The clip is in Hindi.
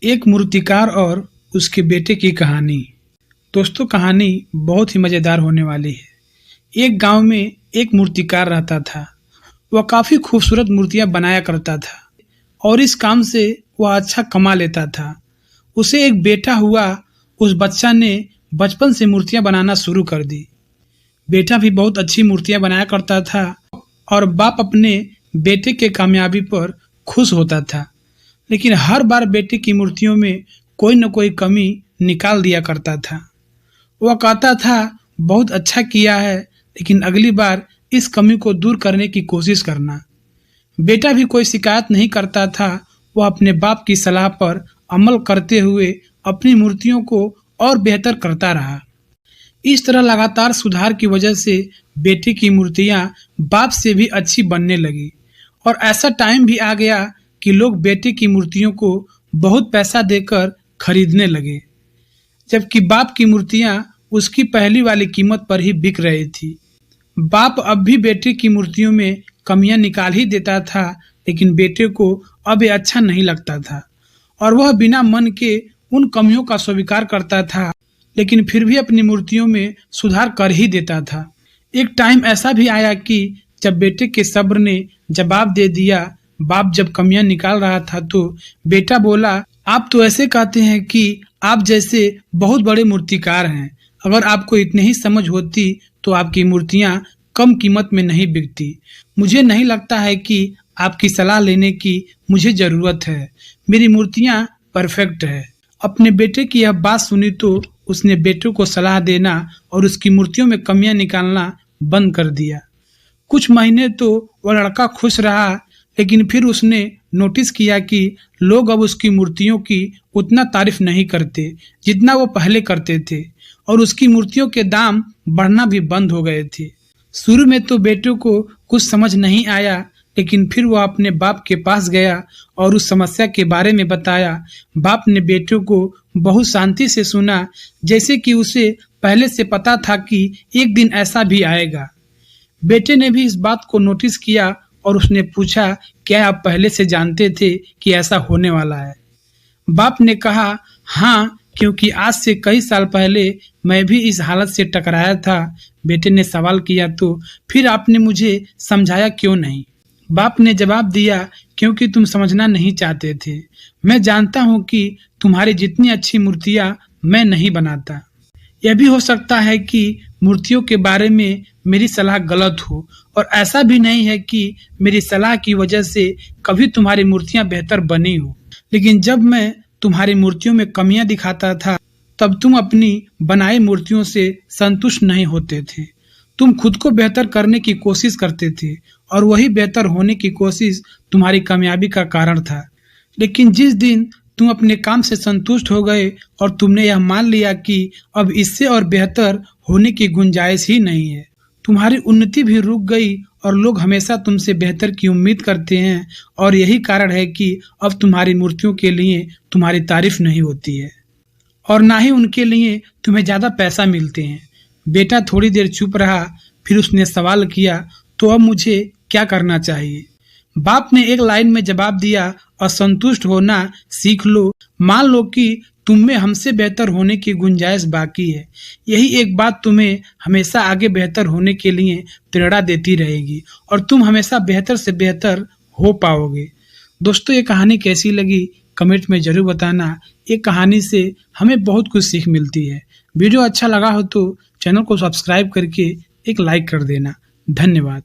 एक मूर्तिकार और उसके बेटे की कहानी। दोस्तों, कहानी बहुत ही मज़ेदार होने वाली है। एक गांव में एक मूर्तिकार रहता था। वह काफ़ी खूबसूरत मूर्तियां बनाया करता था और इस काम से वह अच्छा कमा लेता था। उसे एक बेटा हुआ। उस बच्चा ने बचपन से मूर्तियां बनाना शुरू कर दी। बेटा भी बहुत अच्छी मूर्तियां बनाया करता था और बाप अपने बेटे के कामयाबी पर खुश होता था। लेकिन हर बार बेटे की मूर्तियों में कोई न कोई कमी निकाल दिया करता था। वह कहता था, बहुत अच्छा किया है, लेकिन अगली बार इस कमी को दूर करने की कोशिश करना। बेटा भी कोई शिकायत नहीं करता था। वह अपने बाप की सलाह पर अमल करते हुए अपनी मूर्तियों को और बेहतर करता रहा। इस तरह लगातार सुधार की वजह से बेटे की मूर्तियां बाप से भी अच्छी बनने लगी और ऐसा टाइम भी आ गया कि लोग बेटे की मूर्तियों को बहुत पैसा देकर खरीदने लगे, जबकि बाप की मूर्तियां उसकी पहली वाली कीमत पर ही बिक रही थी। बाप अब भी बेटे की मूर्तियों में कमियां निकाल ही देता था, लेकिन बेटे को अब ये अच्छा नहीं लगता था और वह बिना मन के उन कमियों का स्वीकार करता था, लेकिन फिर भी अपनी मूर्तियों में सुधार कर ही देता था। एक टाइम ऐसा भी आया कि जब बेटे के सब्र ने जवाब दे दिया। बाप जब कमियां निकाल रहा था तो बेटा बोला, आप तो ऐसे कहते हैं कि आप जैसे बहुत बड़े मूर्तिकार हैं। अगर आपको इतनी ही समझ होती तो आपकी मूर्तियां कम कीमत में नहीं बिकती। मुझे नहीं लगता है कि आपकी सलाह लेने की मुझे जरूरत है। मेरी मूर्तियां परफेक्ट है। अपने बेटे की यह बात सुनी तो उसने बेटे को सलाह देना और उसकी मूर्तियों में कमियां निकालना बंद कर दिया। कुछ महीने तो वह लड़का खुश रहा, लेकिन फिर उसने नोटिस किया कि लोग अब उसकी मूर्तियों की उतना तारीफ नहीं करते जितना वो पहले करते थे और उसकी मूर्तियों के दाम बढ़ना भी बंद हो गए थे। शुरू में तो बेटे को कुछ समझ नहीं आया, लेकिन फिर वह अपने बाप के पास गया और उस समस्या के बारे में बताया। बाप ने बेटे को बहुत शांति से सुना, जैसे कि उसे पहले से पता था कि एक दिन ऐसा भी आएगा। बेटे ने भी इस बात को नोटिस किया और उसने पूछा, क्या आप पहले से जानते थे कि ऐसा होने वाला है? बाप ने कहा, हाँ, क्योंकि आज से कई साल पहले मैं भी इस हालत से टकराया था। बेटे ने सवाल किया, तो फिर आपने मुझे समझाया क्यों नहीं? बाप ने जवाब दिया, क्योंकि तुम समझना नहीं चाहते थे। मैं जानता हूँ कि तुम्हारी जितनी अच्छी मूर्तियाँ मैं नहीं बनाता। यह भी हो सकता है कि मूर्तियों के बारे में मेरी सलाह गलत हो और ऐसा भी नहीं है कि मेरी सलाह की वजह से कभी तुम्हारी मूर्तियां बेहतर बनी हो। लेकिन जब मैं तुम्हारी मूर्तियों में कमियां दिखाता था तब तुम अपनी बनाई मूर्तियों से संतुष्ट नहीं होते थे। तुम खुद को बेहतर करने की कोशिश करते थे और वही बेहतर होने की कोशिश तुम्हारी कामयाबी का कारण था। लेकिन जिस दिन तुम अपने काम से संतुष्ट हो गए और तुमने यह मान लिया कि अब इससे और बेहतर होने की गुंजाइश ही नहीं है, तुम्हारी उन्नति भी रुक गई और लोग हमेशा तुमसे बेहतर की उम्मीद करते हैं और यही कारण है कि अब तुम्हारी मूर्तियों के लिए तुम्हारी तारीफ नहीं होती है और ना ही उनके लिए तुम्हें ज्यादा पैसा मिलते हैं। बेटा थोड़ी देर चुप रहा, फिर उसने सवाल किया, तो अब मुझे क्या करना चाहिए? बाप ने एक लाइन में जवाब दिया, असंतुष्ट होना सीख लो। मान लो कि तुम में हमसे बेहतर होने की गुंजाइश बाकी है। यही एक बात तुम्हें हमेशा आगे बेहतर होने के लिए प्रेरणा देती रहेगी और तुम हमेशा बेहतर से बेहतर हो पाओगे। दोस्तों, ये कहानी कैसी लगी कमेंट में जरूर बताना। एक कहानी से हमें बहुत कुछ सीख मिलती है। वीडियो अच्छा लगा हो तो चैनल को सब्सक्राइब करके एक लाइक कर देना। धन्यवाद।